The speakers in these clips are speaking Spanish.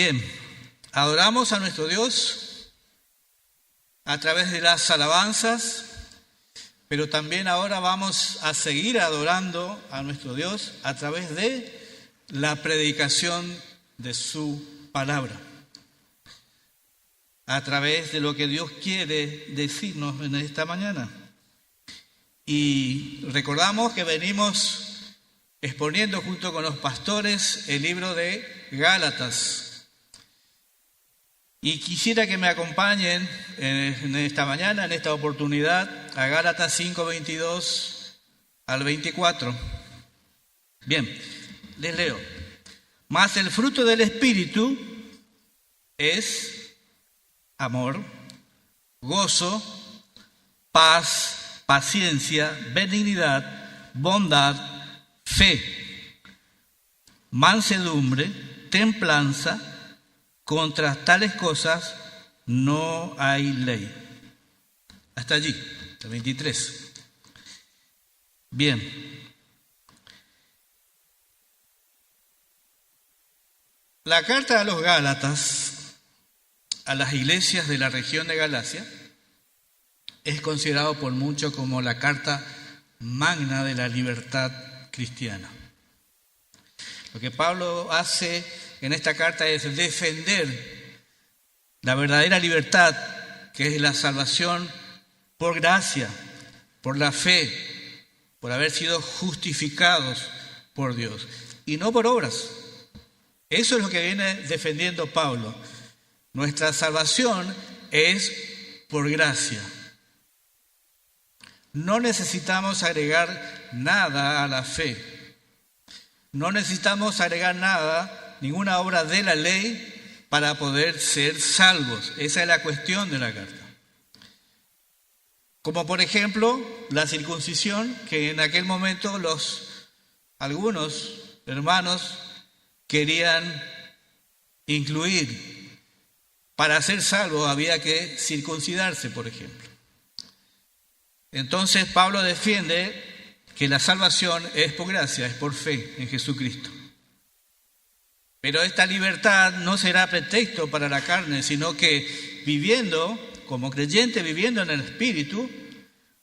Bien, adoramos a nuestro Dios a través de las alabanzas, pero también ahora vamos a seguir adorando a nuestro Dios a través de la predicación de su palabra, a través de lo que Dios quiere decirnos en esta mañana. Y recordamos que venimos exponiendo junto con los pastores el libro de Gálatas. Y quisiera que me acompañen en esta mañana, en esta oportunidad, a Gálatas 5:22 al 24. Bien, les leo. Mas el fruto del Espíritu es amor, gozo, paz, paciencia, benignidad, bondad, fe, mansedumbre, templanza. Contra tales cosas no hay ley. Hasta allí, el 23. Bien. La carta a los Gálatas, a las iglesias de la región de Galacia, es considerado por muchos como la carta magna de la libertad cristiana. Lo que Pablo hace en esta carta es defender la verdadera libertad, que es la salvación por gracia, por la fe, por haber sido justificados por Dios, y no por obras. Eso es lo que viene defendiendo Pablo. Nuestra salvación es por gracia. No necesitamos agregar nada a la fe. No necesitamos agregar nada, ninguna obra de la ley para poder ser salvos. Esa es la cuestión de la carta. Como por ejemplo la circuncisión, que en aquel momento algunos hermanos querían incluir. Para ser salvo había que circuncidarse, por ejemplo. Entonces Pablo defiende que la salvación es por gracia, es por fe en Jesucristo. Pero esta libertad no será pretexto para la carne, sino que viviendo, como creyentes, viviendo en el Espíritu,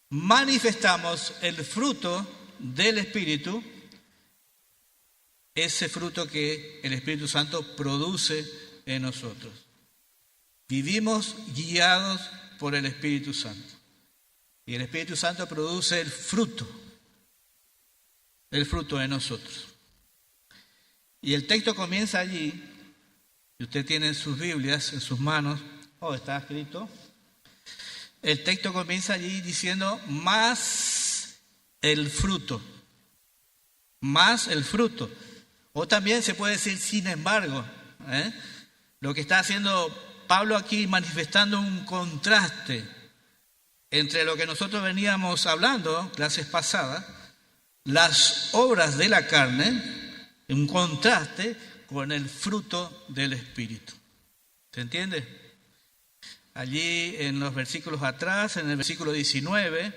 manifestamos el fruto del Espíritu, ese fruto que el Espíritu Santo produce en nosotros. Vivimos guiados por el Espíritu Santo. Y el Espíritu Santo produce el fruto en nosotros. Y el texto comienza allí, y usted tiene sus Biblias en sus manos, está escrito. El texto comienza allí diciendo, más el fruto. Más el fruto. O también se puede decir, sin embargo. Lo que está haciendo Pablo aquí, manifestando un contraste entre lo que nosotros veníamos hablando, clases pasadas, las obras de la carne, un contraste con el fruto del Espíritu. ¿Se entiende? Allí en los versículos atrás, en el versículo 19,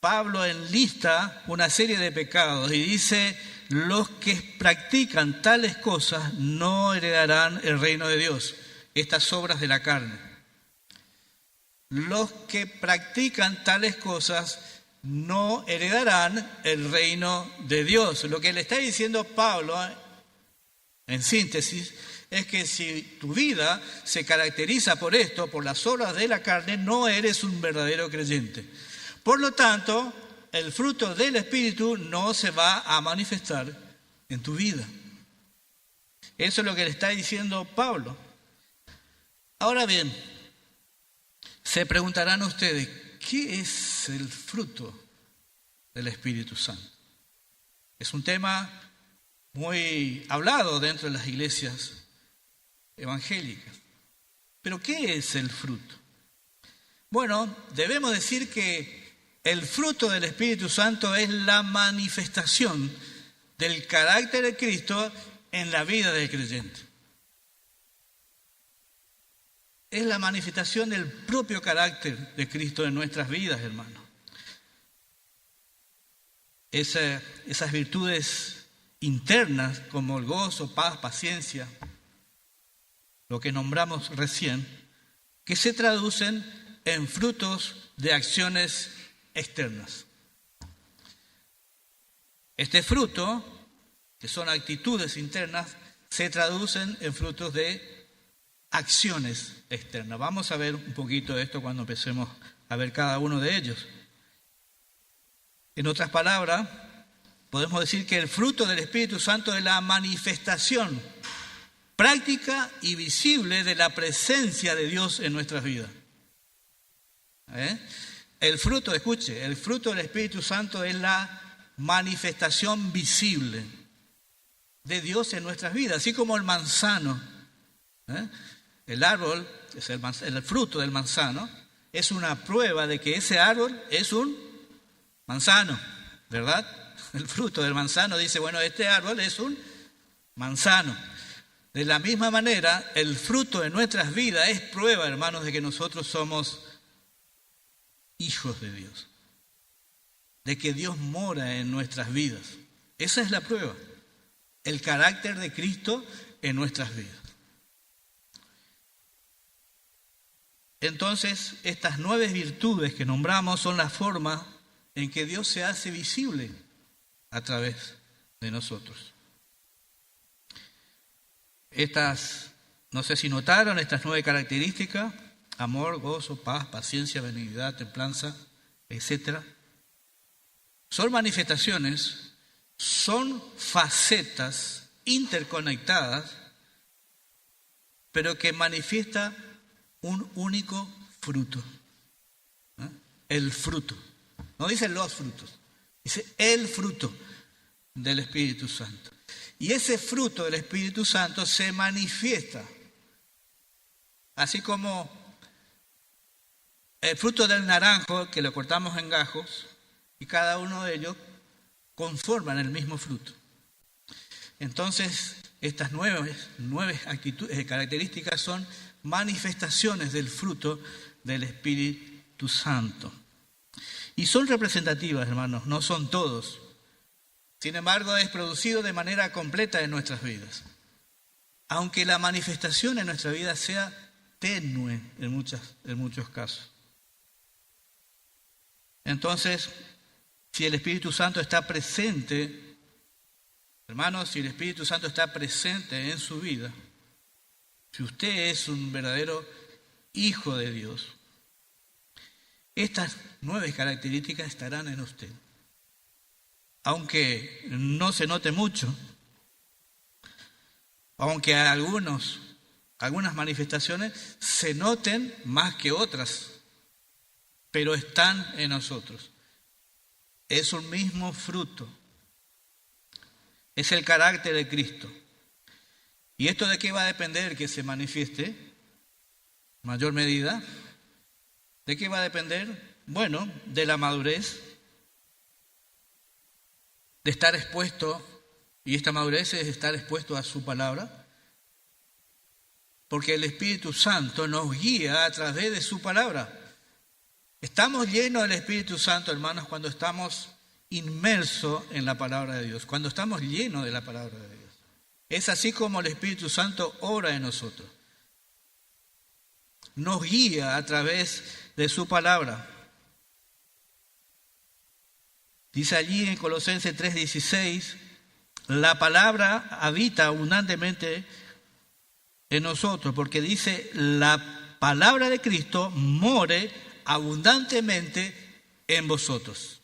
Pablo enlista una serie de pecados y dice, los que practican tales cosas no heredarán el reino de Dios, estas obras de la carne. Los que practican tales cosas no heredarán el reino de Dios. Lo que le está diciendo Pablo, en síntesis, es que si tu vida se caracteriza por esto, por las obras de la carne, no eres un verdadero creyente. Por lo tanto, el fruto del Espíritu no se va a manifestar en tu vida. Eso es lo que le está diciendo Pablo. Ahora bien, se preguntarán ustedes, ¿qué es el fruto del Espíritu Santo? Es un tema muy hablado dentro de las iglesias evangélicas. ¿Pero qué es el fruto? Bueno, debemos decir que el fruto del Espíritu Santo es la manifestación del carácter de Cristo en la vida del creyente. Es la manifestación del propio carácter de Cristo en nuestras vidas, hermanos. Esas virtudes internas como el gozo, paz, paciencia, lo que nombramos recién, que se traducen en frutos de acciones externas. Este fruto, que son actitudes internas, se traducen en frutos de acciones externas. Vamos a ver un poquito de esto cuando empecemos a ver cada uno de ellos. En otras palabras, podemos decir que el fruto del Espíritu Santo es la manifestación práctica y visible de la presencia de Dios en nuestras vidas. El fruto, escuche, el fruto del Espíritu Santo es la manifestación visible de Dios en nuestras vidas, así como el manzano. El árbol, es el fruto del manzano, es una prueba de que ese árbol es un manzano, ¿verdad? El fruto del manzano dice, bueno, este árbol es un manzano. De la misma manera, el fruto de nuestras vidas es prueba, hermanos, de que nosotros somos hijos de Dios, de que Dios mora en nuestras vidas. Esa es la prueba, el carácter de Cristo en nuestras vidas. Entonces, estas 9 virtudes que nombramos son la forma en que Dios se hace visible a través de nosotros. Estas, no sé si notaron, estas 9 características: amor, gozo, paz, paciencia, benignidad, templanza, etc. Son manifestaciones, son facetas interconectadas, pero que manifiesta un único fruto. El fruto. No dice los frutos, dice el fruto del Espíritu Santo. Y ese fruto del Espíritu Santo se manifiesta, así como el fruto del naranjo, que lo cortamos en gajos, y cada uno de ellos conforman el mismo fruto. Entonces, estas 9 características son manifestaciones del fruto del Espíritu Santo. Y son representativas, hermanos, no son todos. Sin embargo, es producido de manera completa en nuestras vidas. Aunque la manifestación en nuestra vida sea tenue en muchos casos. Entonces, si el Espíritu Santo está presente, hermanos, si el Espíritu Santo está presente en su vida, si usted es un verdadero hijo de Dios, estas 9 características estarán en usted. Aunque no se note mucho, aunque algunas manifestaciones se noten más que otras, pero están en nosotros. Es un mismo fruto. Es el carácter de Cristo. ¿Y esto de qué va a depender que se manifieste? Mayor medida. ¿De qué va a depender? Bueno, de la madurez, de estar expuesto, y esta madurez es estar expuesto a su palabra, porque el Espíritu Santo nos guía a través de su palabra. Estamos llenos del Espíritu Santo, hermanos, cuando estamos inmersos en la palabra de Dios, cuando estamos llenos de la palabra de Dios. Es así como el Espíritu Santo obra en nosotros. Nos guía a través de su palabra. Dice allí en Colosenses 3:16, la palabra habita abundantemente en nosotros, porque dice, la palabra de Cristo more abundantemente en vosotros.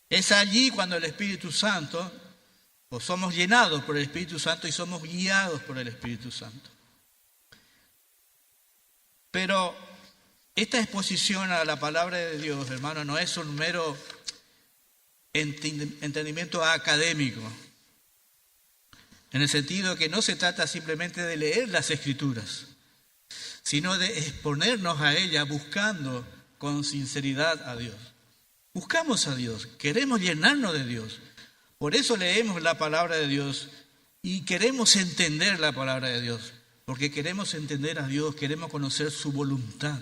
Es allí cuando el Espíritu Santo, o somos llenados por el Espíritu Santo y somos guiados por el Espíritu Santo. Pero esta exposición a la palabra de Dios, hermano, no es un mero entendimiento académico, en el sentido que no se trata simplemente de leer las Escrituras, sino de exponernos a ellas buscando con sinceridad a Dios. Buscamos a Dios, queremos llenarnos de Dios. Por eso leemos la palabra de Dios y queremos entender la palabra de Dios, porque queremos entender a Dios, queremos conocer su voluntad.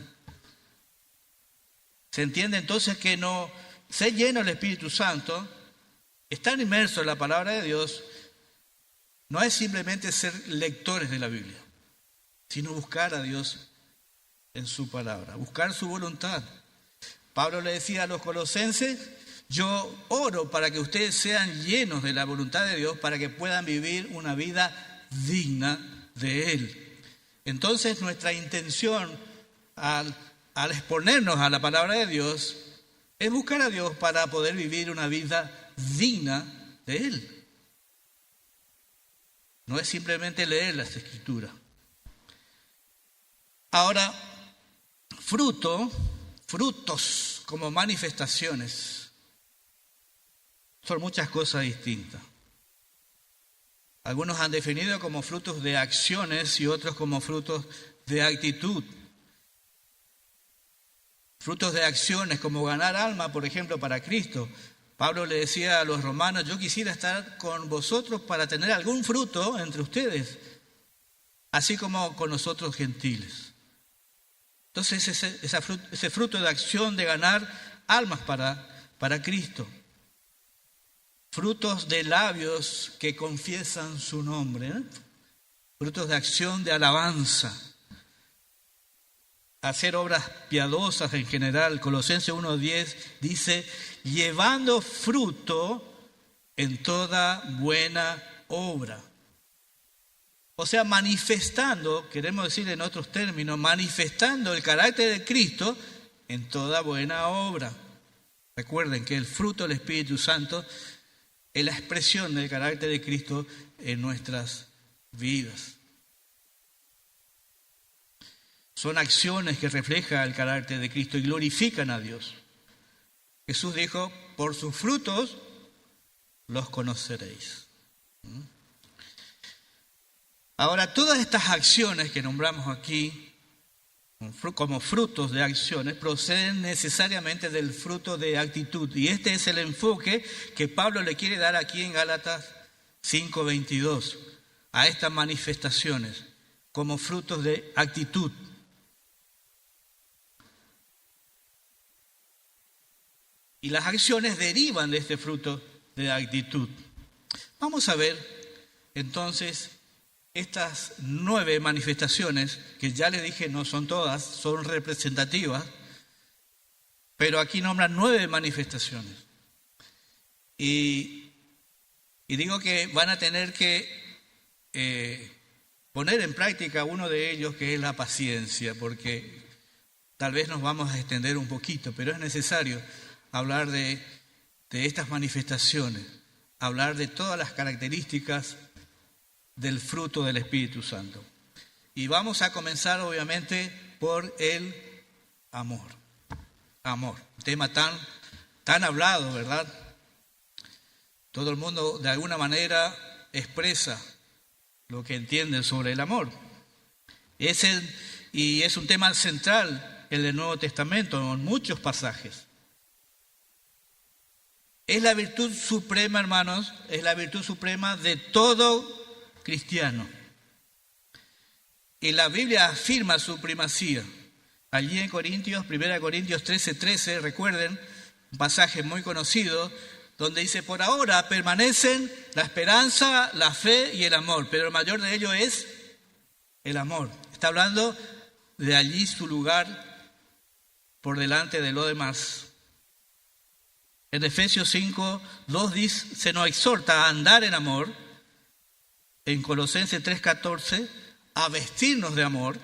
Se entiende entonces que no ser lleno del Espíritu Santo estar inmerso en la palabra de Dios no es simplemente ser lectores de la Biblia, sino buscar a Dios en su palabra, buscar su voluntad. Pablo le decía a los colosenses: yo oro para que ustedes sean llenos de la voluntad de Dios, para que puedan vivir una vida digna de Él. Entonces nuestra intención al exponernos a la palabra de Dios es buscar a Dios para poder vivir una vida digna de Él. No es simplemente leer las Escrituras. Ahora, frutos como manifestaciones, son muchas cosas distintas. Algunos han definido como frutos de acciones y otros como frutos de actitud. Frutos de acciones como ganar alma, por ejemplo, para Cristo. Pablo le decía a los romanos: yo quisiera estar con vosotros para tener algún fruto entre ustedes, así como con nosotros gentiles. Entonces ese fruto de acción de ganar almas para Cristo. Frutos de labios que confiesan su nombre, ¿eh? Frutos de acción de alabanza. Hacer obras piadosas en general. Colosenses 1:10 dice: llevando fruto en toda buena obra. O sea, manifestando, queremos decir en otros términos, manifestando el carácter de Cristo en toda buena obra. Recuerden que el fruto del Espíritu Santo es la expresión del carácter de Cristo en nuestras vidas. Son acciones que reflejan el carácter de Cristo y glorifican a Dios. Jesús dijo: por sus frutos los conoceréis. Ahora, todas estas acciones que nombramos aquí como frutos de acciones proceden necesariamente del fruto de actitud. Y este es el enfoque que Pablo le quiere dar aquí en Gálatas 5:22 a estas manifestaciones como frutos de actitud. Y las acciones derivan de este fruto de actitud. Vamos a ver entonces estas 9 manifestaciones, que ya les dije no son todas, son representativas, pero aquí nombran 9 manifestaciones. Y digo que van a tener que poner en práctica uno de ellos, que es la paciencia, porque tal vez nos vamos a extender un poquito, pero es necesario hablar de estas manifestaciones, hablar de todas las características del fruto del Espíritu Santo. Y vamos a comenzar obviamente por el amor. Amor, un tema tan hablado, ¿verdad? Todo el mundo de alguna manera expresa lo que entiende sobre el amor. Y es un tema central en el Nuevo Testamento, en muchos pasajes. Es la virtud suprema, hermanos, es la virtud suprema de todo cristiano. Y la Biblia afirma su primacía. Allí en 1 Corintios 13:13, recuerden, un pasaje muy conocido, donde dice: por ahora permanecen la esperanza, la fe y el amor, pero el mayor de ellos es el amor. Está hablando de allí su lugar por delante de lo demás. En Efesios 5:2 dice, se nos exhorta a andar en amor. En Colosenses 3:14, a vestirnos de amor.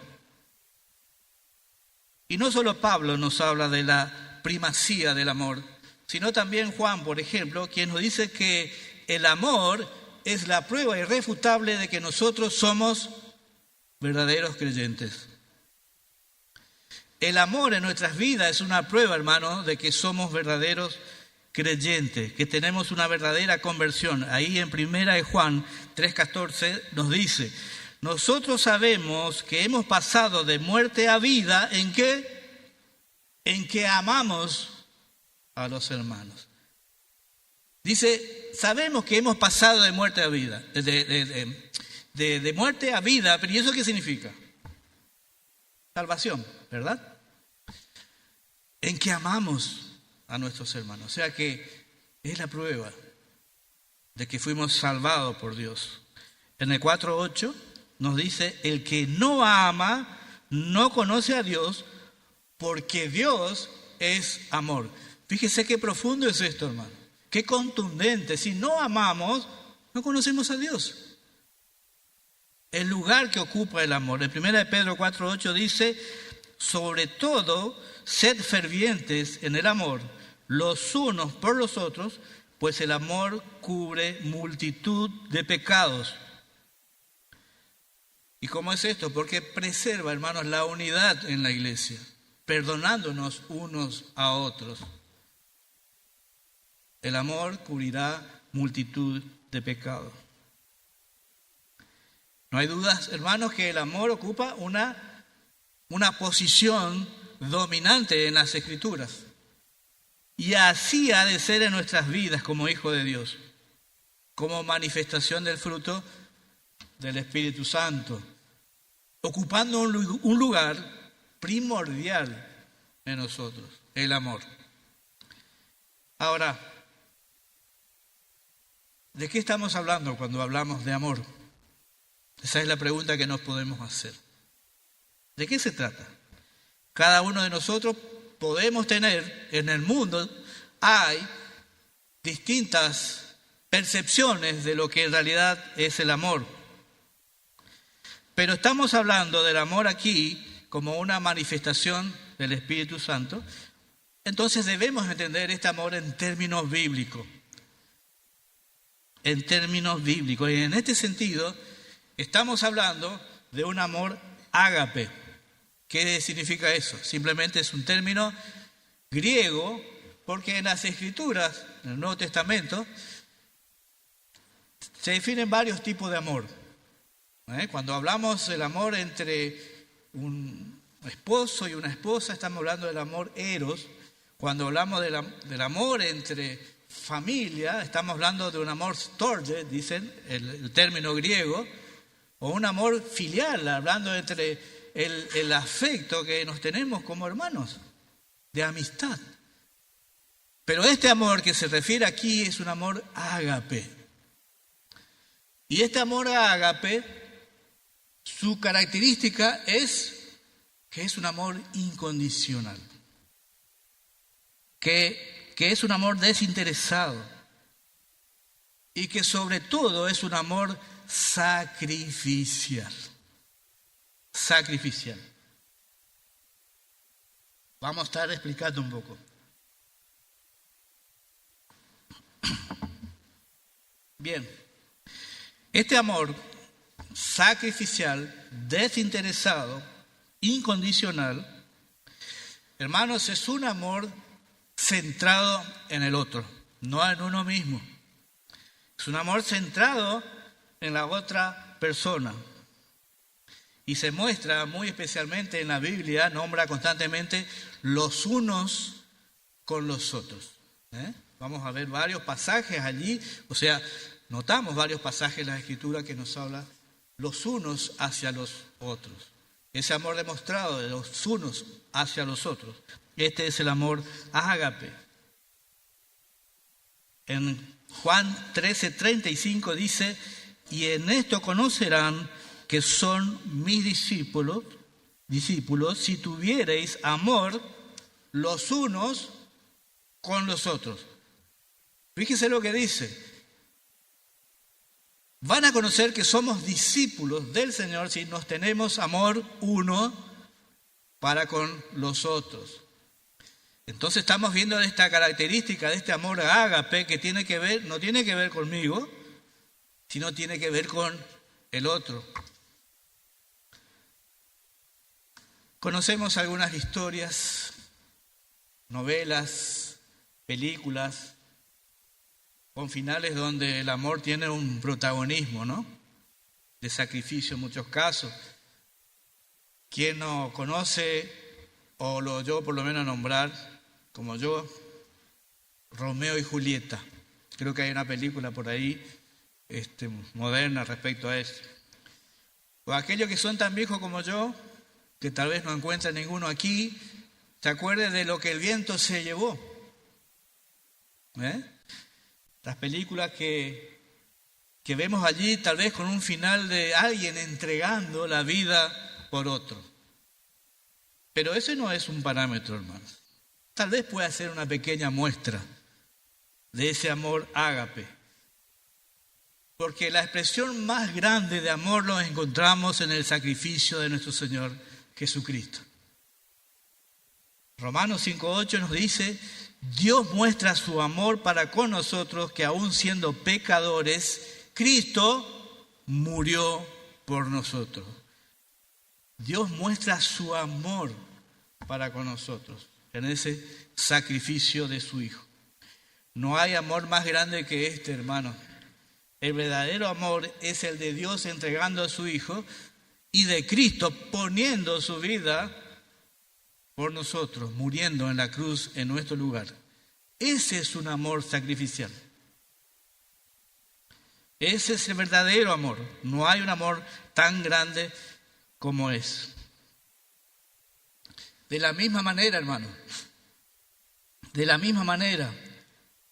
Y no solo Pablo nos habla de la primacía del amor, sino también Juan, por ejemplo, quien nos dice que el amor es la prueba irrefutable de que nosotros somos verdaderos creyentes. El amor en nuestras vidas es una prueba, hermano, de que somos verdaderos creyentes, que tenemos una verdadera conversión. Ahí en 1 Juan 3:14 nos dice: nosotros sabemos que hemos pasado de muerte a vida, ¿en qué? En que amamos a los hermanos. Dice, sabemos que hemos pasado de muerte a vida, de muerte a vida, pero ¿y eso qué significa? Salvación, ¿verdad? En que amamos a nuestros hermanos. O sea que es la prueba de que fuimos salvados por Dios. En el 4:8 nos dice, el que no ama no conoce a Dios, porque Dios es amor. Fíjese qué profundo es esto, hermano. Qué contundente. Si no amamos, no conocemos a Dios. El lugar que ocupa el amor. En 1 Pedro 4:8 dice, sobre todo, sed fervientes en el amor, los unos por los otros, pues el amor cubre multitud de pecados. ¿Y cómo es esto? Porque preserva, hermanos, la unidad en la iglesia, perdonándonos unos a otros. El amor cubrirá multitud de pecados. No hay dudas, hermanos, que el amor ocupa una posición dominante en las Escrituras. Y así ha de ser en nuestras vidas como hijos de Dios, como manifestación del fruto del Espíritu Santo, ocupando un lugar primordial en nosotros, el amor. Ahora, ¿de qué estamos hablando cuando hablamos de amor? Esa es la pregunta que nos podemos hacer. ¿De qué se trata? Cada uno de nosotros podemos tener, en el mundo hay distintas percepciones de lo que en realidad es el amor. Pero estamos hablando del amor aquí como una manifestación del Espíritu Santo. Entonces debemos entender este amor en términos bíblicos. En términos bíblicos. Y en este sentido, estamos hablando de un amor ágape. ¿Qué significa eso? Simplemente es un término griego, porque en las Escrituras, en el Nuevo Testamento, se definen varios tipos de amor. Cuando hablamos del amor entre un esposo y una esposa, estamos hablando del amor eros. Cuando hablamos del amor entre familia, estamos hablando de un amor storge, dicen el término griego, o un amor filial, hablando entre el afecto que nos tenemos como hermanos, de amistad. Pero este amor que se refiere aquí es un amor ágape. Y este amor ágape, su característica es que es un amor incondicional, que es un amor desinteresado y que sobre todo es un amor sacrificial. Sacrificial. Vamos a estar explicando un poco. Bien, este amor sacrificial, desinteresado, incondicional, hermanos, es un amor centrado en el otro, no en uno mismo. Es un amor centrado en la otra persona. Y se muestra muy especialmente en la Biblia, nombra constantemente los unos con los otros. Vamos a ver varios pasajes allí, o sea, notamos varios pasajes en la Escritura que nos habla los unos hacia los otros. Ese amor demostrado de los unos hacia los otros. Este es el amor ágape. En Juan 13:35 dice, y en esto conocerán que son mis discípulos, si tuviereis amor los unos con los otros. Fíjese lo que dice. Van a conocer que somos discípulos del Señor si nos tenemos amor uno para con los otros. Entonces estamos viendo esta característica de este amor ágape que tiene que ver, no tiene que ver conmigo, sino tiene que ver con el otro. Conocemos algunas historias, novelas, películas, con finales donde el amor tiene un protagonismo, ¿no? De sacrificio en muchos casos. ¿Quién no conoce, o lo oyó por lo menos nombrar, como yo, Romeo y Julieta? Creo que hay una película por ahí moderna respecto a eso. O aquellos que son tan viejos como yo, que tal vez no encuentren ninguno aquí, se acuerden de Lo que el viento se llevó. Las películas que que vemos allí tal vez con un final de alguien entregando la vida por otro. Pero ese no es un parámetro, hermanos. Tal vez pueda ser una pequeña muestra de ese amor ágape. Porque la expresión más grande de amor lo encontramos en el sacrificio de nuestro Señor Jesucristo. Romanos 5:8 nos dice: Dios muestra su amor para con nosotros, que aun siendo pecadores, Cristo murió por nosotros. Dios muestra su amor para con nosotros en ese sacrificio de su Hijo. No hay amor más grande que este, hermano. El verdadero amor es el de Dios entregando a su Hijo y de Cristo poniendo su vida por nosotros, muriendo en la cruz en nuestro lugar. Ese es un amor sacrificial. Ese es el verdadero amor. No hay un amor tan grande como es. De la misma manera, hermano, de la misma manera,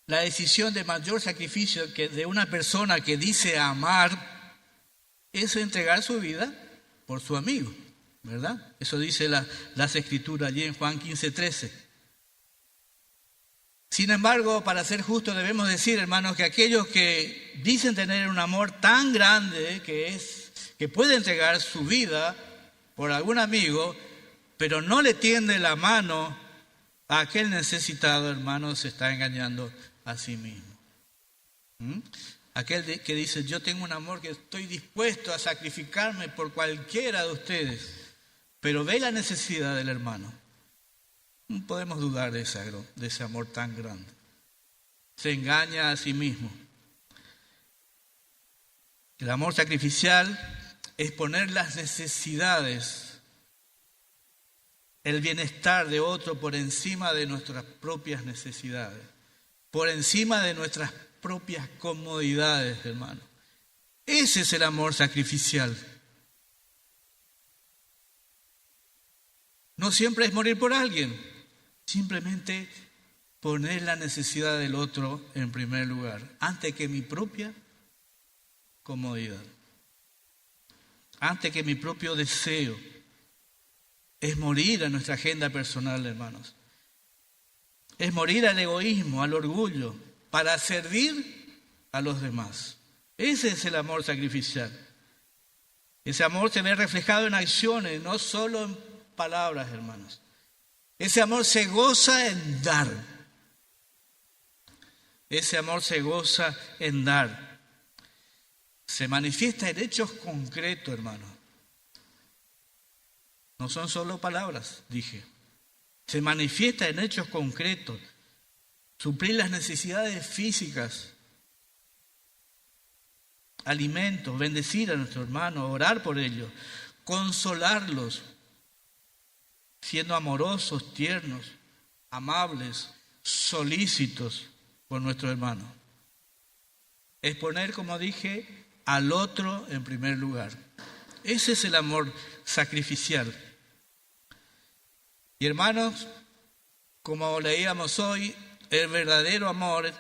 la decisión de mayor sacrificio que de una persona que dice amar es entregar su vida por su amigo, ¿verdad? Eso dice las Escrituras allí en Juan 15:13. Sin embargo, para ser justos debemos decir, hermanos, que aquellos que dicen tener un amor tan grande que puede entregar su vida por algún amigo, pero no le tiende la mano a aquel necesitado, hermano, se está engañando a sí mismo. Aquel que dice: yo tengo un amor que estoy dispuesto a sacrificarme por cualquiera de ustedes, pero ve la necesidad del hermano. No podemos dudar de ese amor tan grande. Se engaña a sí mismo. El amor sacrificial es poner las necesidades, el bienestar de otro por encima de nuestras propias necesidades, por encima de nuestras propias comodidades, hermano. Ese es el amor sacrificial. No siempre es morir por alguien, simplemente poner la necesidad del otro en primer lugar, antes que mi propia comodidad, antes que mi propio deseo. Es morir a nuestra agenda personal, hermanos. Es morir al egoísmo, al orgullo, para servir a los demás. Ese es el amor sacrificial. Ese amor se ve reflejado en acciones, no solo en palabras, hermanos. Ese amor se goza en dar. Ese amor se goza en dar. Se manifiesta en hechos concretos, hermanos. No son solo palabras, dije. Se manifiesta en hechos concretos. Suplir las necesidades físicas, alimentos, bendecir a nuestros hermanos, orar por ellos, consolarlos, siendo amorosos, tiernos, amables, solícitos por nuestros hermanos. Es poner, como dije, al otro en primer lugar. Ese es el amor sacrificial. Y hermanos, como leíamos hoy, el verdadero amor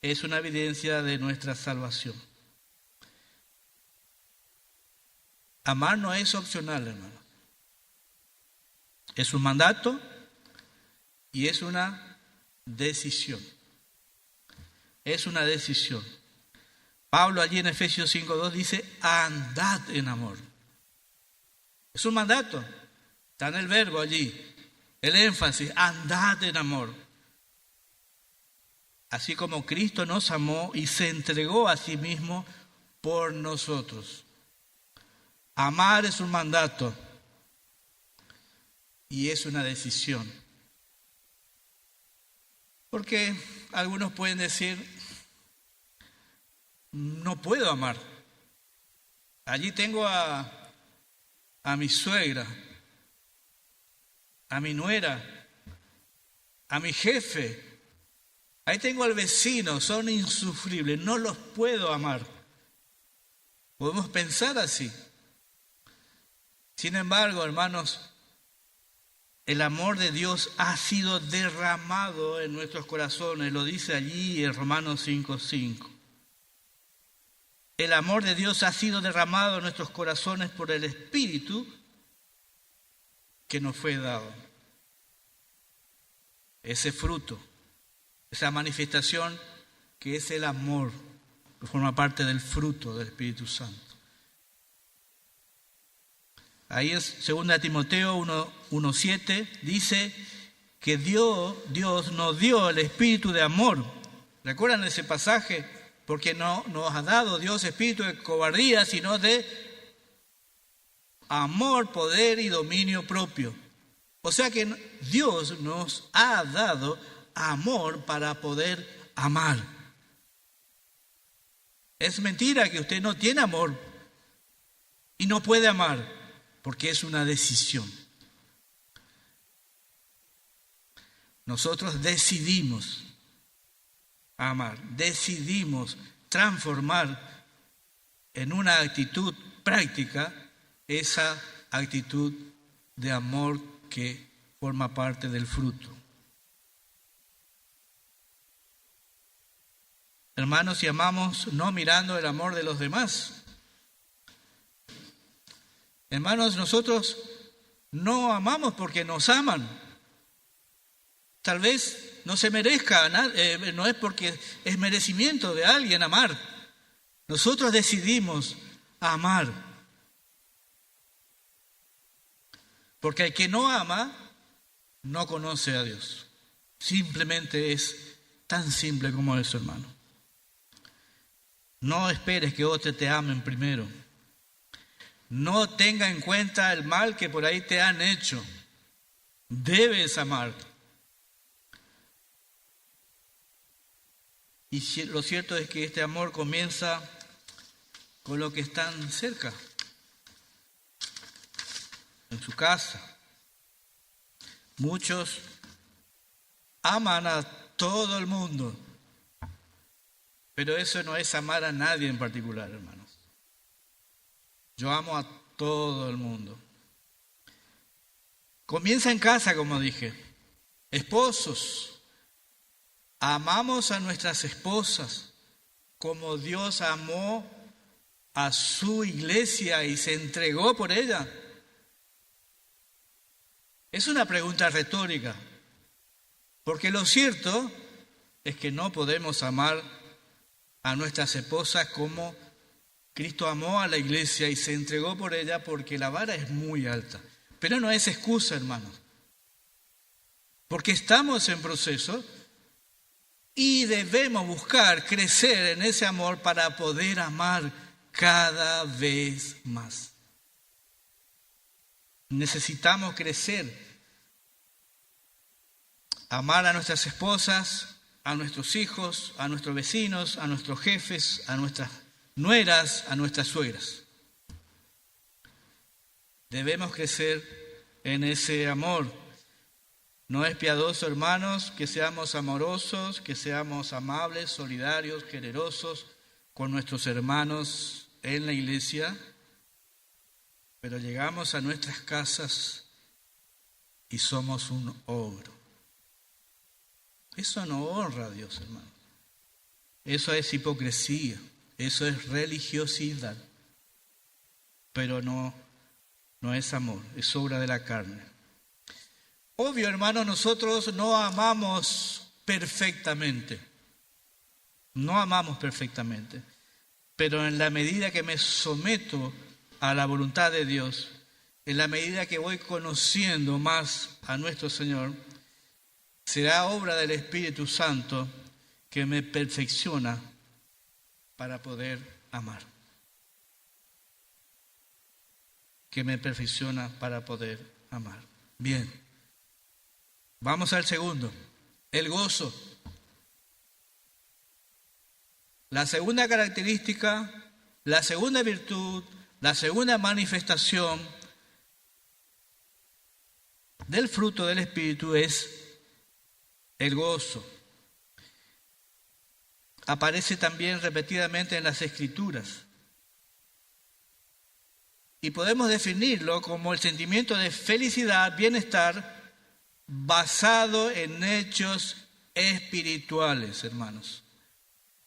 es una evidencia de nuestra salvación. Amar no es opcional, hermano. Es un mandato y es una decisión. Es una decisión. Pablo allí en Efesios 5:2 dice: andad en amor. Es un mandato. Está en el verbo allí. El énfasis: andad en amor. Así como Cristo nos amó y se entregó a sí mismo por nosotros. Amar es un mandato y es una decisión. Porque algunos pueden decir: no puedo amar. Allí tengo a mi suegra, a mi nuera, a mi jefe. Ahí tengo al vecino, son insufribles, no los puedo amar. Podemos pensar así. Sin embargo, hermanos, el amor de Dios ha sido derramado en nuestros corazones, lo dice allí en Romanos 5:5. el amor de Dios ha sido derramado en nuestros corazones por el Espíritu que nos fue dado. Ese fruto, esa manifestación que es el amor, que forma parte del fruto del Espíritu Santo. Ahí es 2 Timoteo 1:7, dice que Dios nos dio el espíritu de amor. ¿Recuerdan ese pasaje? Porque no nos ha dado Dios espíritu de cobardía, sino de amor, poder y dominio propio. O sea que Dios nos ha dado amor para poder amar. Es mentira que usted no tiene amor y no puede amar, porque es una decisión. Nosotros decidimos amar, decidimos transformar en una actitud práctica esa actitud de amor que forma parte del fruto. Hermanos, si amamos no mirando el amor de los demás. Hermanos, nosotros no amamos porque nos aman. Tal vez no se merezca, no es porque es merecimiento de alguien amar. Nosotros decidimos amar. Porque el que no ama no conoce a Dios. Simplemente es tan simple como eso, hermano. No esperes que otros te amen primero. No tenga en cuenta el mal que por ahí te han hecho. Debes amar. Y lo cierto es que este amor comienza con los que están cerca, en su casa. Muchos aman a todo el mundo, pero eso no es amar a nadie en particular, hermanos. Yo amo a todo el mundo. Comienza en casa, como dije. Esposos, amamos a nuestras esposas como Dios amó a su iglesia y se entregó por ella. Es una pregunta retórica, porque lo cierto es que no podemos amar a nuestras esposas como Cristo amó a la iglesia y se entregó por ella, porque la vara es muy alta. Pero no es excusa, hermanos, porque estamos en proceso y debemos buscar crecer en ese amor para poder amar cada vez más. Necesitamos crecer, amar a nuestras esposas, a nuestros hijos, a nuestros vecinos, a nuestros jefes, a nuestras nueras, a nuestras suegras. Debemos crecer en ese amor. No es piadoso, hermanos, que seamos amorosos, que seamos amables, solidarios, generosos con nuestros hermanos en la iglesia, pero llegamos a nuestras casas y somos un ogro. Eso no honra a Dios, hermano. Eso es hipocresía, eso es religiosidad, pero no es amor, es obra de la carne. Obvio, hermano, nosotros no amamos perfectamente. No amamos perfectamente. Pero en la medida que me someto a la voluntad de Dios, en la medida que voy conociendo más a nuestro Señor, será obra del Espíritu Santo que me perfecciona para poder amar. Que me perfecciona para poder amar. Bien. Vamos al segundo, el gozo. La segunda característica, la segunda virtud, la segunda manifestación del fruto del Espíritu es el gozo. Aparece también repetidamente en las Escrituras. Y podemos definirlo como el sentimiento de felicidad, bienestar, basado en hechos espirituales, hermanos,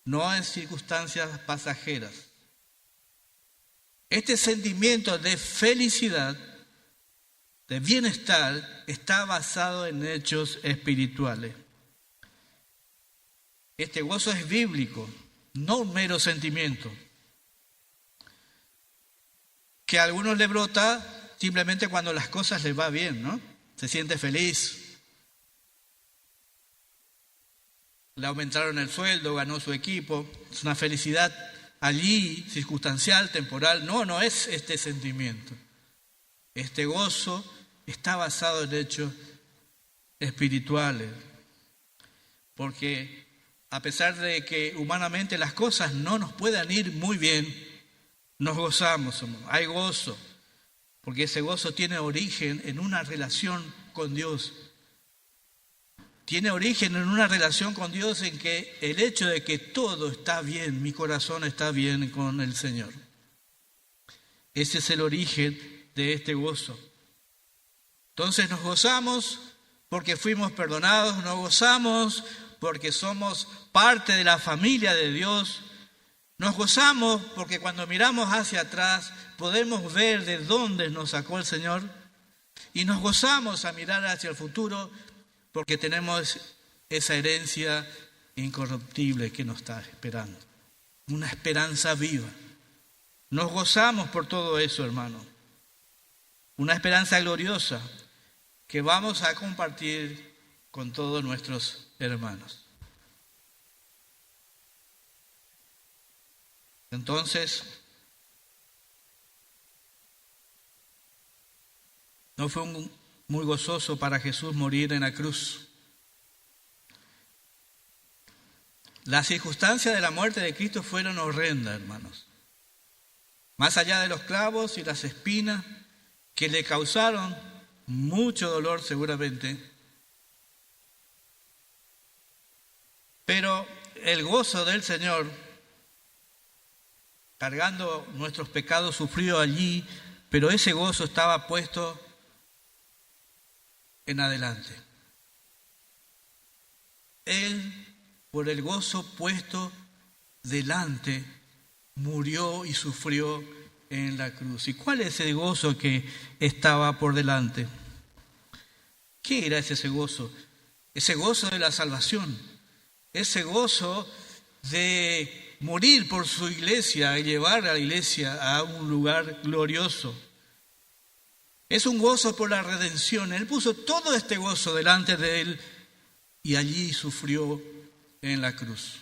no en circunstancias pasajeras. Este sentimiento de felicidad, de bienestar, está basado en hechos espirituales. Este gozo es bíblico, no un mero sentimiento, que a algunos le brota simplemente cuando las cosas les va bien, ¿no? Se siente feliz. Le aumentaron el sueldo, ganó su equipo. Es una felicidad allí, circunstancial, temporal. No es este sentimiento. Este gozo está basado en hechos espirituales. Porque a pesar de que humanamente las cosas no nos puedan ir muy bien, nos gozamos, hay gozo. Porque ese gozo tiene origen en una relación con Dios. Tiene origen en una relación con Dios en que el hecho de que todo está bien, mi corazón está bien con el Señor. Ese es el origen de este gozo. Entonces nos gozamos porque fuimos perdonados, nos gozamos porque somos parte de la familia de Dios. Nos gozamos porque cuando miramos hacia atrás podemos ver de dónde nos sacó el Señor. Y nos gozamos a mirar hacia el futuro porque tenemos esa herencia incorruptible que nos está esperando. Una esperanza viva. Nos gozamos por todo eso, hermano. Una esperanza gloriosa que vamos a compartir con todos nuestros hermanos. Entonces, no fue muy gozoso para Jesús morir en la cruz. Las circunstancias de la muerte de Cristo fueron horrendas, hermanos. Más allá de los clavos y las espinas que le causaron mucho dolor seguramente, pero el gozo del Señor, cargando nuestros pecados, sufrió allí, pero ese gozo estaba puesto en adelante. Él, por el gozo puesto delante, murió y sufrió en la cruz. ¿Y cuál es el gozo que estaba por delante? ¿Qué era ese gozo? Ese gozo de la salvación, ese gozo de morir por su iglesia y llevar a la iglesia a un lugar glorioso. Es un gozo por la redención. Él puso todo este gozo delante de él y allí sufrió en la cruz.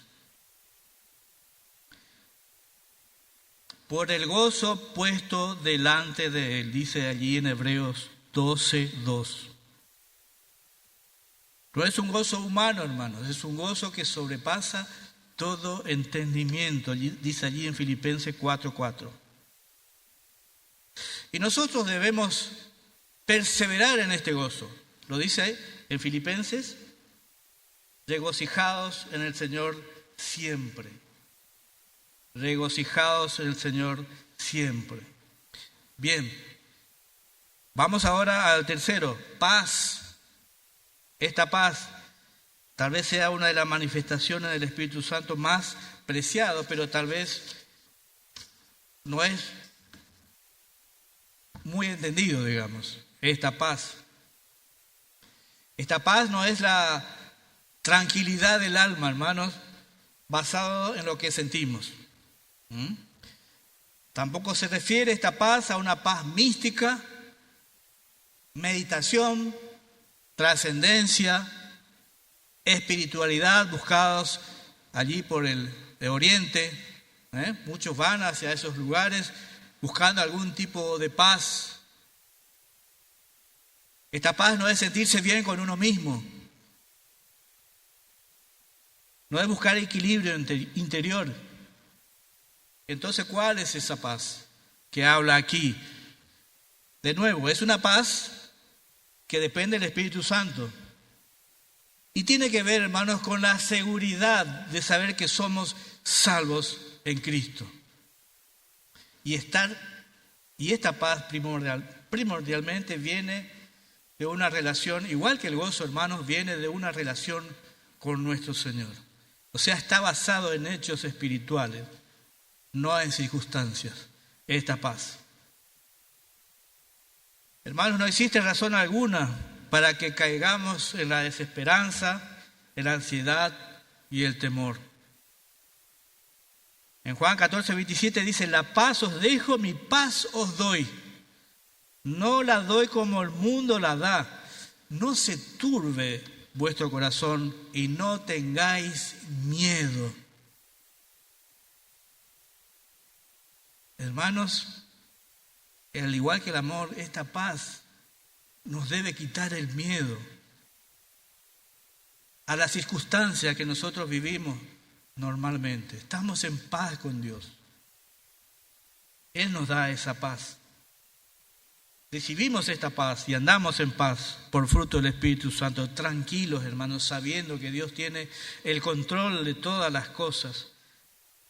Por el gozo puesto delante de él, dice allí en Hebreos 12:2. No es un gozo humano, hermanos, es un gozo que sobrepasa todo entendimiento, dice allí en Filipenses 4:4. Y nosotros debemos perseverar en este gozo. Lo dice ahí en Filipenses, regocijados en el Señor siempre. Regocijados en el Señor siempre. Bien, vamos ahora al tercero, paz. Esta paz tal vez sea una de las manifestaciones del Espíritu Santo más preciado, pero tal vez no es muy entendido, digamos, esta paz. Esta paz no es la tranquilidad del alma, hermanos, basado en lo que sentimos. Tampoco se refiere esta paz a una paz mística, meditación, trascendencia, espiritualidad buscados allí por el Oriente. Muchos van hacia esos lugares buscando algún tipo de paz. Esta paz no es sentirse bien con uno mismo. No es buscar equilibrio interior. Entonces, ¿cuál es esa paz que habla aquí? De nuevo, es una paz que depende del Espíritu Santo. Y tiene que ver, hermanos, con la seguridad de saber que somos salvos en Cristo. Y esta paz primordialmente viene de una relación, igual que el gozo, hermanos, viene de una relación con nuestro Señor. O sea, está basado en hechos espirituales, no en circunstancias. esta paz. Hermanos, no existe razón alguna para que caigamos en la desesperanza, en la ansiedad y el temor. En Juan 14:27 dice: la paz os dejo, mi paz os doy. No la doy como el mundo la da. No se turbe vuestro corazón y no tengáis miedo. Hermanos, al igual que el amor, esta paz nos debe quitar el miedo a las circunstancias que nosotros vivimos normalmente. Estamos en paz con Dios. Él nos da esa paz. Recibimos esta paz y andamos en paz por fruto del Espíritu Santo, tranquilos, hermanos, sabiendo que Dios tiene el control de todas las cosas,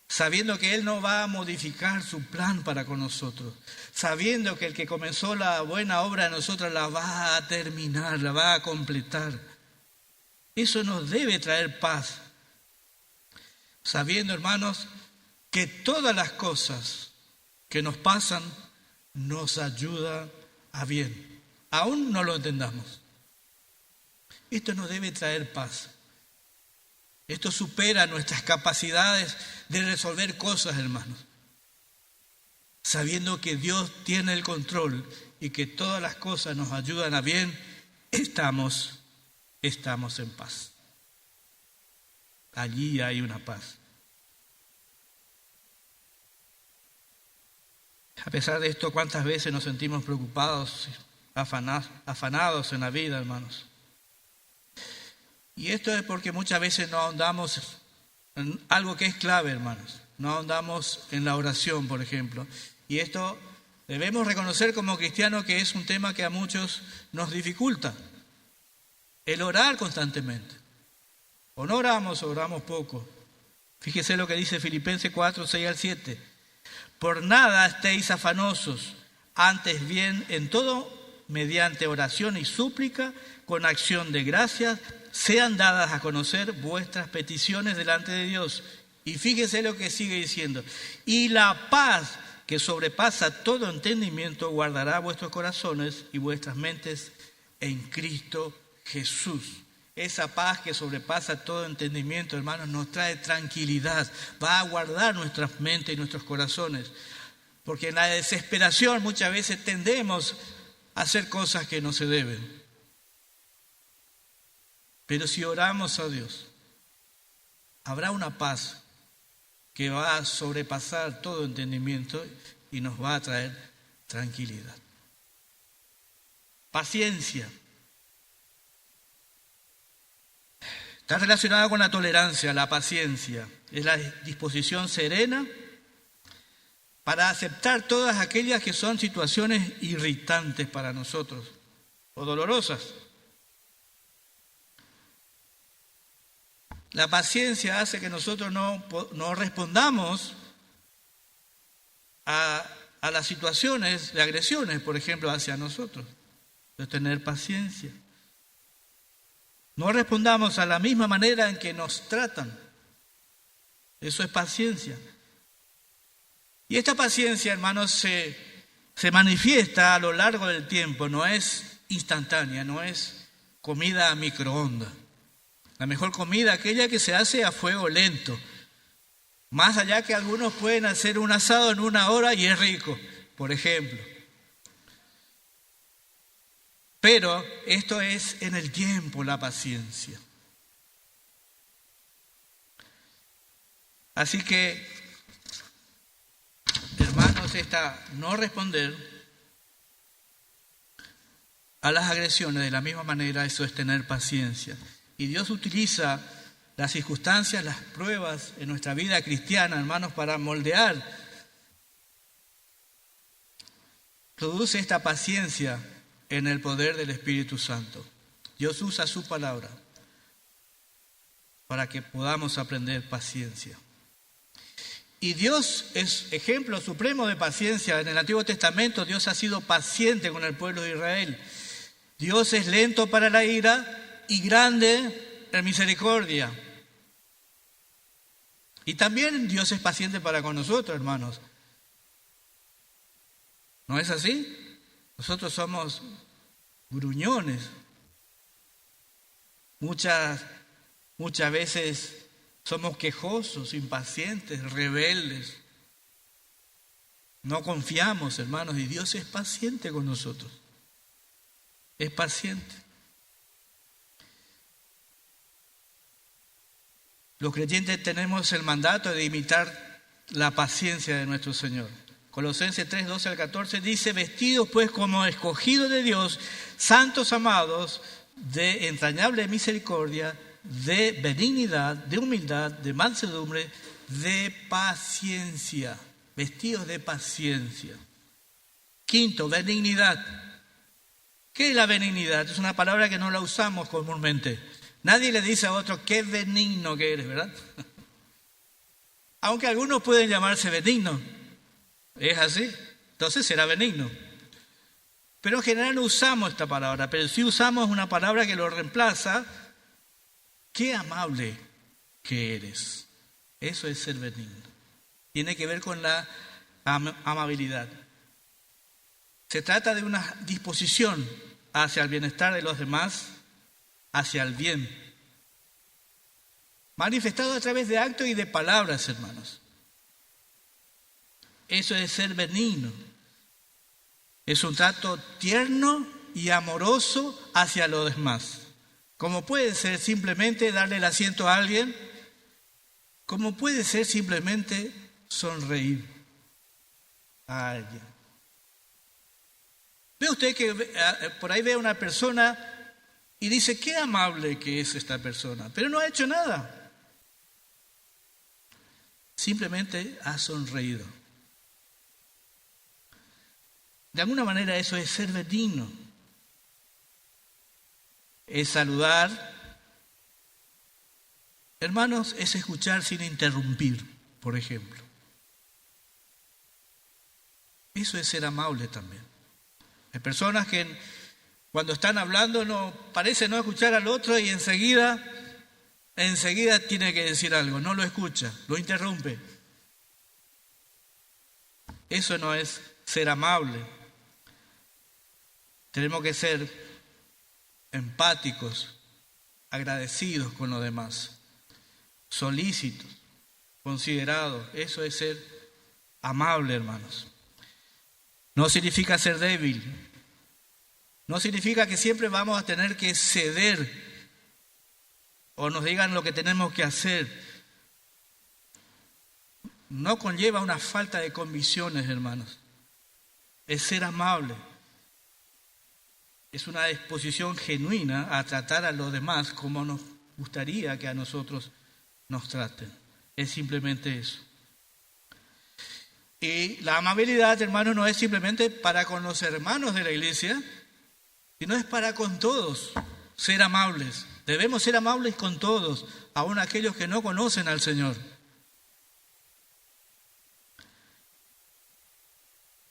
sabiendo que Él no va a modificar su plan para con nosotros, sabiendo que el que comenzó la buena obra en nosotros la va a terminar, la va a completar. Eso nos debe traer paz, sabiendo, hermanos, que todas las cosas que nos pasan nos ayudan a bien, aún no lo entendamos. Esto nos debe traer paz. Esto supera nuestras capacidades de resolver cosas, hermanos. Sabiendo que Dios tiene el control y que todas las cosas nos ayudan a bien, estamos en paz. Allí hay una paz. A pesar de esto, ¿cuántas veces nos sentimos preocupados, afanados en la vida, hermanos? Y esto es porque muchas veces no ahondamos en algo que es clave, hermanos. No ahondamos en la oración, por ejemplo. Y esto debemos reconocer como cristianos que es un tema que a muchos nos dificulta. El orar constantemente. O no oramos o oramos poco. Fíjese lo que dice Filipenses 4, 6 al 7. Por nada estéis afanosos, antes bien en todo, mediante oración y súplica, con acción de gracias, sean dadas a conocer vuestras peticiones delante de Dios. Y fíjese lo que sigue diciendo. Y la paz que sobrepasa todo entendimiento guardará vuestros corazones y vuestras mentes en Cristo Jesús. Esa paz que sobrepasa todo entendimiento, hermanos, nos trae tranquilidad. Va a guardar nuestras mentes y nuestros corazones. Porque en la desesperación muchas veces tendemos a hacer cosas que no se deben. Pero si oramos a Dios, habrá una paz que va a sobrepasar todo entendimiento y nos va a traer tranquilidad. Paciencia. Está relacionada con la tolerancia, la paciencia. Es la disposición serena para aceptar todas aquellas que son situaciones irritantes para nosotros o dolorosas. La paciencia hace que nosotros no respondamos a las situaciones de agresiones, por ejemplo, hacia nosotros. De tener paciencia. No respondamos a la misma manera en que nos tratan. Eso es paciencia. Y esta paciencia, hermanos, se manifiesta a lo largo del tiempo. No es instantánea, no es comida a microondas. La mejor comida, aquella que se hace a fuego lento. Más allá que algunos pueden hacer un asado en 1 hora y es rico, por ejemplo. Pero esto es en el tiempo, la paciencia. Así que, hermanos, no responder a las agresiones de la misma manera, eso es tener paciencia. Y Dios utiliza las circunstancias, las pruebas en nuestra vida cristiana, hermanos, para moldear. Produce esta paciencia en el poder del Espíritu Santo. Dios usa su palabra para que podamos aprender paciencia. Y Dios es ejemplo supremo de paciencia. En el Antiguo Testamento Dios ha sido paciente con el pueblo de Israel. Dios es lento para la ira y grande en misericordia. Y también Dios es paciente para con nosotros, hermanos. ¿No es así? Nosotros somos gruñones. Muchas veces somos quejosos, impacientes, rebeldes. No confiamos, hermanos, y Dios es paciente con nosotros. Es paciente. Los creyentes tenemos el mandato de imitar la paciencia de nuestro Señor. Colosenses 3, 12 al 14 dice: vestidos pues como escogidos de Dios, santos amados, de entrañable misericordia, de benignidad, de humildad, de mansedumbre, de paciencia. Vestidos de paciencia. Quinto, benignidad. ¿Qué es la benignidad? Es una palabra que no la usamos comúnmente. Nadie le dice a otro qué benigno que eres, ¿verdad? Aunque algunos pueden llamarse benignos. ¿Es así? Entonces será benigno. Pero en general no usamos esta palabra, pero sí usamos una palabra que lo reemplaza. Qué amable que eres. Eso es ser benigno. Tiene que ver con la amabilidad. Se trata de una disposición hacia el bienestar de los demás, hacia el bien, manifestado a través de actos y de palabras, hermanos. Eso es ser benigno. Es un trato tierno y amoroso hacia los demás. Como puede ser simplemente darle el asiento a alguien, como puede ser simplemente sonreír a alguien. Ve usted que por ahí ve a una persona y dice, qué amable que es esta persona, pero no ha hecho nada. Simplemente ha sonreído. De alguna manera eso es ser benigno. Es saludar. Hermanos, es escuchar sin interrumpir, por ejemplo. Eso es ser amable también. Hay personas que cuando están hablando parece no escuchar al otro y enseguida tiene que decir algo, no lo escucha, lo interrumpe. Eso no es ser amable. Tenemos que ser empáticos, agradecidos con los demás, solícitos, considerados. Eso es ser amable, hermanos. No significa ser débil. No significa que siempre vamos a tener que ceder o nos digan lo que tenemos que hacer. No conlleva una falta de convicciones, hermanos. Es ser amable. Es una disposición genuina a tratar a los demás como nos gustaría que a nosotros nos traten. Es simplemente eso. Y la amabilidad, hermanos, no es simplemente para con los hermanos de la iglesia, sino es para con todos, ser amables. Debemos ser amables con todos, aun aquellos que no conocen al Señor.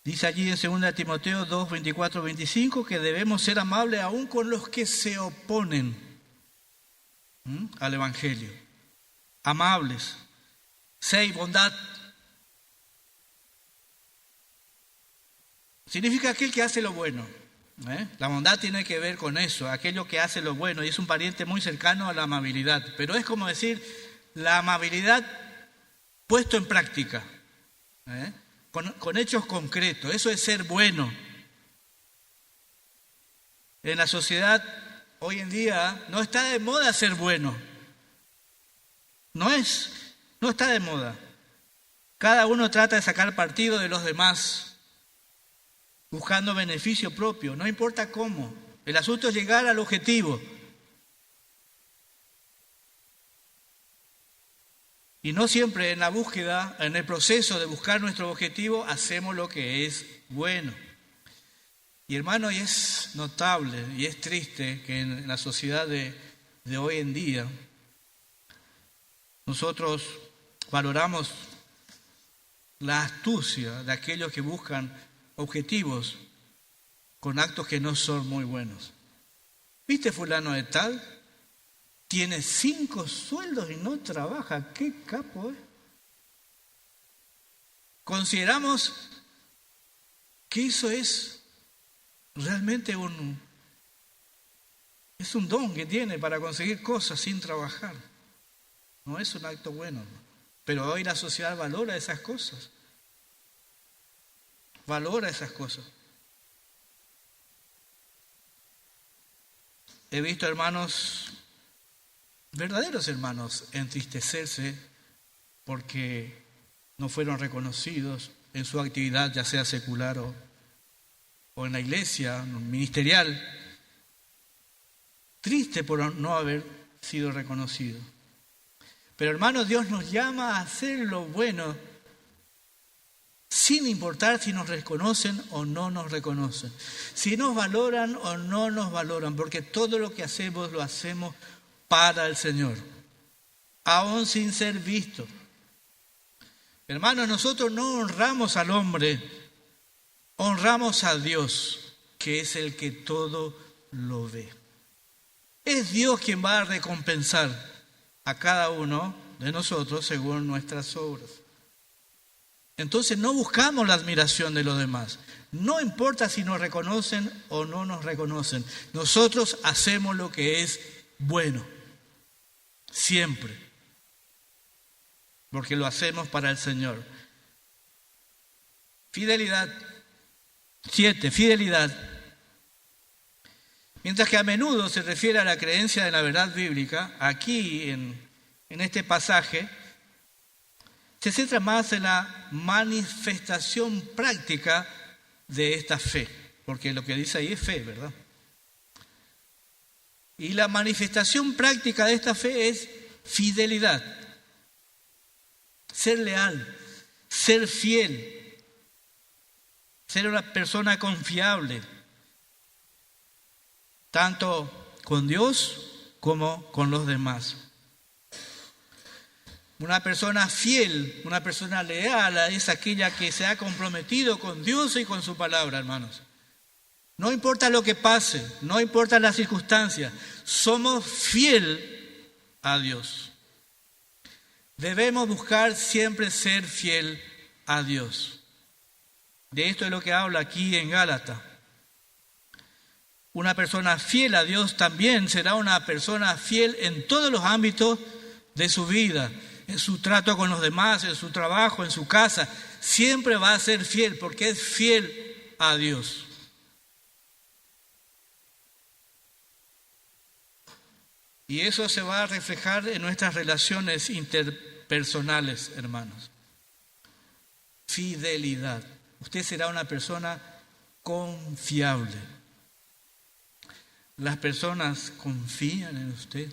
Dice allí en 2 Timoteo 2, 24, 25 que debemos ser amables aun con los que se oponen al Evangelio. Amables. 6, bondad. Significa aquel que hace lo bueno. La bondad tiene que ver con eso, aquello que hace lo bueno, y es un pariente muy cercano a la amabilidad. Pero es como decir, la amabilidad puesto en práctica, con hechos concretos. Eso es ser bueno. En la sociedad hoy en día no está de moda ser bueno. No está de moda. Cada uno trata de sacar partido de los demás, buscando beneficio propio, no importa cómo. El asunto es llegar al objetivo. Y no siempre en la búsqueda, en el proceso de buscar nuestro objetivo, hacemos lo que es bueno. Y hermano, y es notable y es triste que en la sociedad de hoy en día nosotros valoramos la astucia de aquellos que buscan objetivos con actos que no son muy buenos. ¿Viste fulano de tal? Tiene 5 sueldos y no trabaja. ¡Qué capo es! Consideramos que eso es realmente es un don que tiene para conseguir cosas sin trabajar. No es un acto bueno, pero hoy la sociedad valora esas cosas. Valora esas cosas. He visto hermanos, verdaderos hermanos, entristecerse porque no fueron reconocidos en su actividad, ya sea secular o en la iglesia, ministerial. Triste por no haber sido reconocido. Pero hermanos, Dios nos llama a hacer lo bueno sin importar si nos reconocen o no nos reconocen, si nos valoran o no nos valoran, porque todo lo que hacemos lo hacemos para el Señor, aún sin ser vistos. Hermanos, nosotros no honramos al hombre, honramos a Dios, que es el que todo lo ve. Es Dios quien va a recompensar a cada uno de nosotros según nuestras obras. Entonces no buscamos la admiración de los demás. No importa si nos reconocen o no nos reconocen. Nosotros hacemos lo que es bueno. Siempre. Porque lo hacemos para el Señor. Fidelidad. 7. Fidelidad. Mientras que a menudo se refiere a la creencia de la verdad bíblica, aquí en este pasaje se centra más en la manifestación práctica de esta fe, porque lo que dice ahí es fe, ¿verdad? Y la manifestación práctica de esta fe es fidelidad, ser leal, ser fiel, ser una persona confiable, tanto con Dios como con los demás. Una persona fiel, una persona leal es aquella que se ha comprometido con Dios y con su palabra, hermanos. No importa lo que pase, no importa las circunstancias, somos fiel a Dios. Debemos buscar siempre ser fiel a Dios. De esto es lo que habla aquí en Gálatas. Una persona fiel a Dios también será una persona fiel en todos los ámbitos de su vida, en su trato con los demás, en su trabajo, en su casa. Siempre va a ser fiel porque es fiel a Dios. Y eso se va a reflejar en nuestras relaciones interpersonales, hermanos. Fidelidad. Usted será una persona confiable. Las personas confían en usted.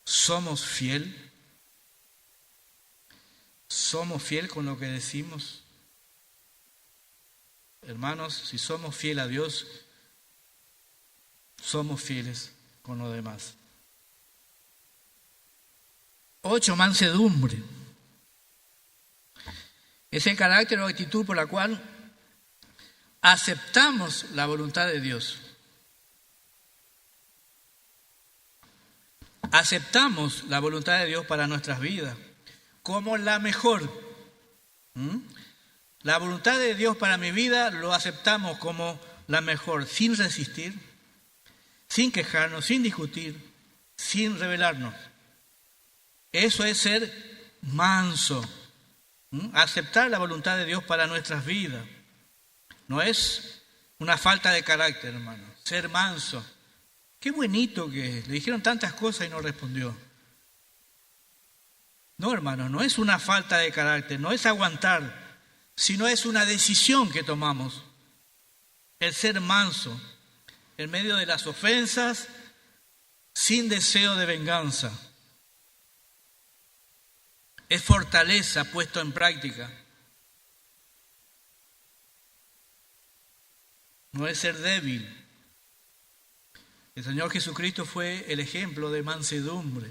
¿Somos fiel? ¿Somos fiel con lo que decimos? Hermanos, si somos fiel a Dios, somos fieles con los demás. 8, mansedumbre. Es el carácter o actitud por la cual aceptamos la voluntad de Dios. Aceptamos la voluntad de Dios para nuestras vidas como la mejor. La voluntad de Dios para mi vida lo aceptamos como la mejor, sin resistir, sin quejarnos, sin discutir, sin rebelarnos. Eso es ser manso. Aceptar la voluntad de Dios para nuestras vidas. No es una falta de carácter, hermano. Ser manso. Qué bonito que es. Le dijeron tantas cosas y no respondió. No, hermano, no es una falta de carácter, no es aguantar, sino es una decisión que tomamos. El ser manso, en medio de las ofensas, sin deseo de venganza. Es fortaleza puesto en práctica. No es ser débil. El Señor Jesucristo fue el ejemplo de mansedumbre.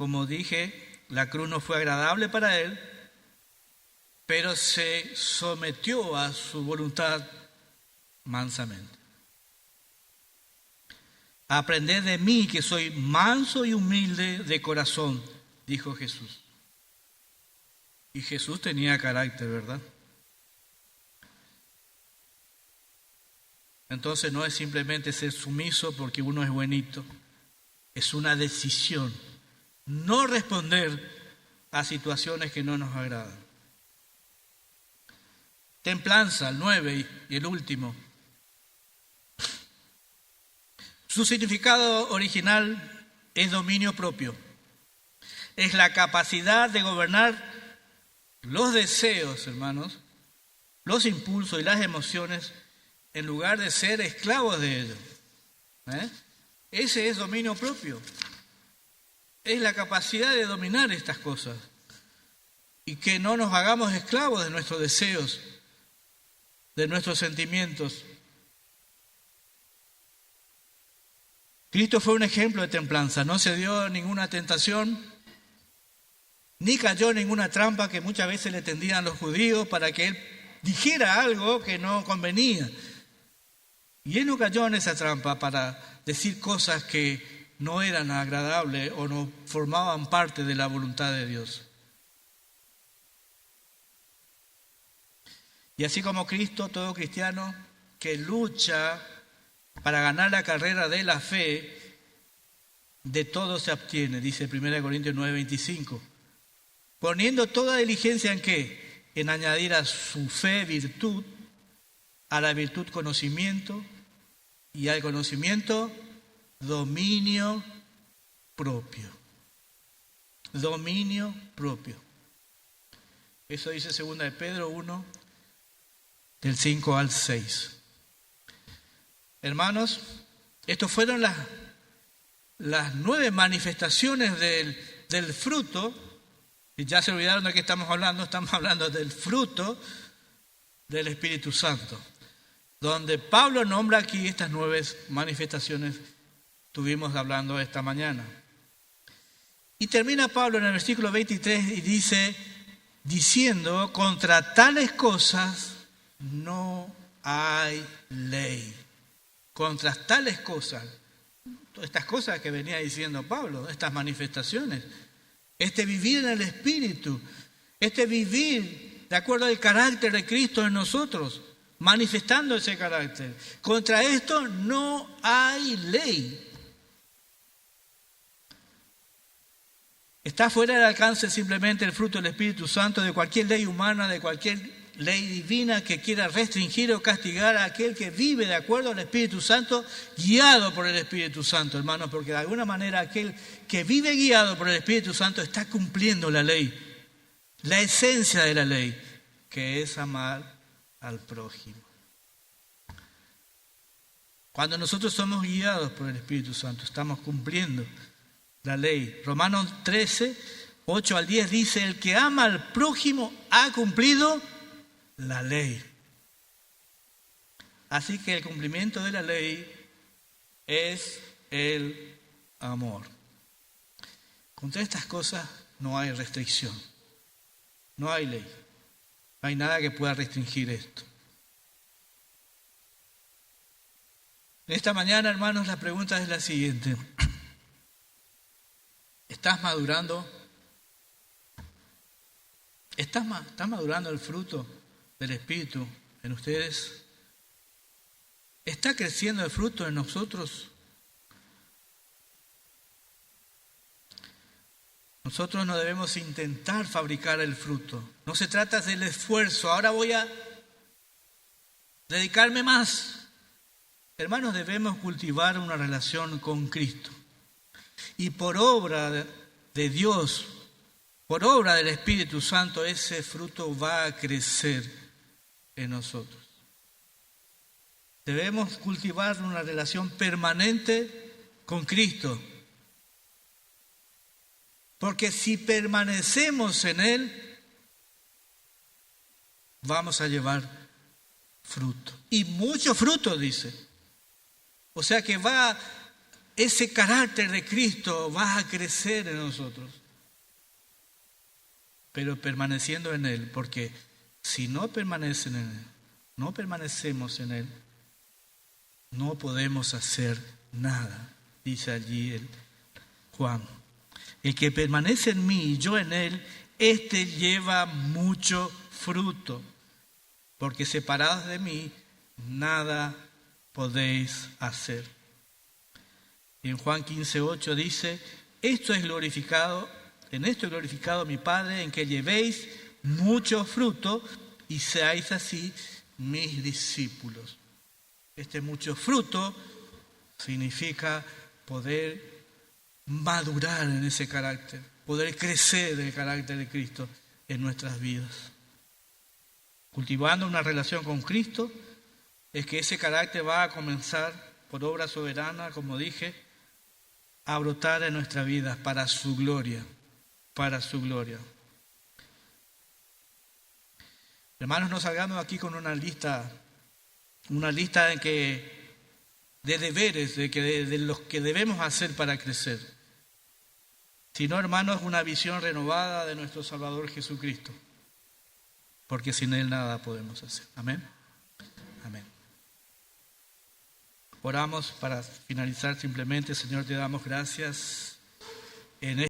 Como dije, la cruz no fue agradable para Él, pero se sometió a su voluntad mansamente. Aprended de mí que soy manso y humilde de corazón, dijo Jesús. Y Jesús tenía carácter, ¿verdad? entonces no es simplemente ser sumiso porque uno es buenito. Es una decisión. No responder a situaciones que no nos agradan. Templanza, el 9 y el último. Su significado original es dominio propio. Es la capacidad de gobernar los deseos, hermanos, los impulsos y las emociones, en lugar de ser esclavos de ellos. Ese es dominio propio. Es la capacidad de dominar estas cosas y que no nos hagamos esclavos de nuestros deseos, de nuestros sentimientos. Cristo fue un ejemplo de templanza. No se dio ninguna tentación, ni cayó en ninguna trampa que muchas veces le tendían los judíos para que él dijera algo que no convenía. Y él no cayó en esa trampa para decir cosas que no eran agradables o no formaban parte de la voluntad de Dios. Y así como Cristo, todo cristiano que lucha para ganar la carrera de la fe, de todo se abstiene, dice 1 Corintios 9:25. Poniendo toda diligencia en ¿qué? En añadir a su fe virtud, a la virtud conocimiento, y al conocimiento dominio propio. Dominio propio. Eso dice 2 de Pedro 1, del 5 al 6. Hermanos, estas fueron las 9 manifestaciones del fruto. Y ya se olvidaron de qué estamos hablando del fruto del Espíritu Santo. Donde Pablo nombra aquí estas 9 manifestaciones estuvimos hablando esta mañana. Y termina Pablo en el versículo 23 y dice, diciendo, contra tales cosas no hay ley. Contra tales cosas, estas cosas que venía diciendo Pablo, estas manifestaciones, este vivir en el Espíritu, este vivir de acuerdo al carácter de Cristo en nosotros, manifestando ese carácter. Contra esto no hay ley. Está fuera del alcance simplemente el fruto del Espíritu Santo de cualquier ley humana, de cualquier ley divina que quiera restringir o castigar a aquel que vive de acuerdo al Espíritu Santo, guiado por el Espíritu Santo, hermanos, porque de alguna manera aquel que vive guiado por el Espíritu Santo está cumpliendo la ley, la esencia de la ley, que es amar al prójimo. Cuando nosotros somos guiados por el Espíritu Santo, estamos cumpliendo la ley. Romanos 13, 8 al 10 dice, el que ama al prójimo ha cumplido la ley. Así que el cumplimiento de la ley es el amor. Contra estas cosas no hay restricción, no hay ley, no hay nada que pueda restringir esto. Esta mañana, hermanos, la pregunta es la siguiente. ¿Estás madurando? ¿Está madurando el fruto del Espíritu en ustedes? ¿Está creciendo el fruto en nosotros? Nosotros no debemos intentar fabricar el fruto. No se trata del esfuerzo. Ahora voy a dedicarme más. Hermanos, debemos cultivar una relación con Cristo. Y por obra de Dios, por obra del Espíritu Santo, ese fruto va a crecer en nosotros. Debemos cultivar una relación permanente con Cristo. Porque si permanecemos en Él, vamos a llevar fruto. Y mucho fruto, dice. O sea que ese carácter de Cristo va a crecer en nosotros. Pero permaneciendo en Él, porque si no permanecen en Él, no permanecemos en Él, no podemos hacer nada, dice allí Juan. El que permanece en mí y yo en Él, éste lleva mucho fruto, porque separados de mí, nada podéis hacer. Y en Juan 15:8 dice, en esto es glorificado mi Padre, en que llevéis mucho fruto y seáis así mis discípulos. Este mucho fruto significa poder madurar en ese carácter, poder crecer en el carácter de Cristo en nuestras vidas. Cultivando una relación con Cristo es que ese carácter va a comenzar por obra soberana, como dije, a brotar en nuestras vidas para su gloria, para su gloria. Hermanos, no salgamos aquí con una lista de deberes, de los que debemos hacer para crecer, sino, hermanos, una visión renovada de nuestro Salvador Jesucristo, porque sin Él nada podemos hacer. Amén. Amén. Oramos para finalizar simplemente. Señor, te damos gracias en